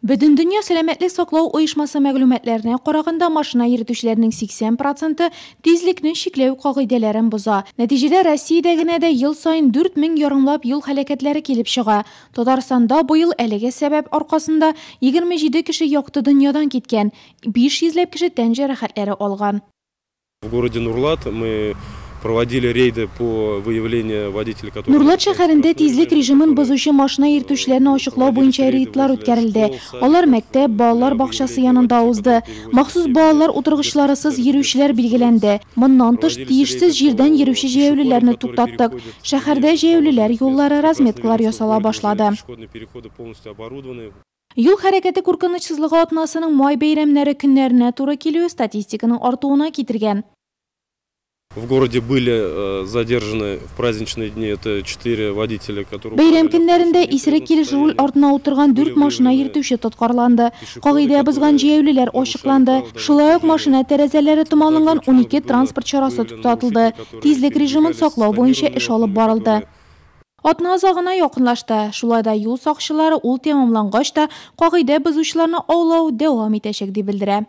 Бүтін дүния сәламәтлек саклау оешмасы мәгълүматларына караганда, машина йөртүчеләрнең 80% тизлекне шикләү кагыйдәләрен боза. Нәтиҗәдә Россиядә генә дә ел сайын 4000 ярымлап юл һәлакәтләре килеп чыга. Татарстанда бу ел әлеге сәбәп аркасында 27 кеше якты дөньядан киткән, 500 кеше тән җәрәхәтләре алган. В городе Нурлат мы проводили рейды по выявлению водителей, которые... Нурлат шәһәрендә тизлек режимын бозучы машина йөртүчеләрне ачыклау буенча рейдлар үткәрелде. Алар мәктәп, балалар бакчасы янында узды. Махсус балалар утыргычларысыз йөрүчеләр билгеләнде. Моннан тыш тиешсез җирдән йөрүче җәяүлеләрне туктаттык. Шәһәрдә җәяүлеләр юллары разметкалар ясала башлады. Юл хәрәкәте куркынычсызлыгы атнасының май бәйрәмнәре көннәренә туры килүе статистиканың артуына китергән. В городе были задержаны в праздничные дни, это 4 водителя, которые... Бәйрәм көннәрендә исерек килеш руль артына утырган 4 машина йөртүче тоткарланды. Кагыйдә бозган җәяүлеләр ачыкланды. Шулай ук машина тәрәзәләре томаланган 12 транспорт чарасы туктатылды. Тизлек режимын саклау буенча эш алып барылды. Атна азагына якынлашты. Шулай да юл сакчылары ул тәмамлангач та кагыйдә бозучыларны аулау дәвам итәчәк дип белдерә.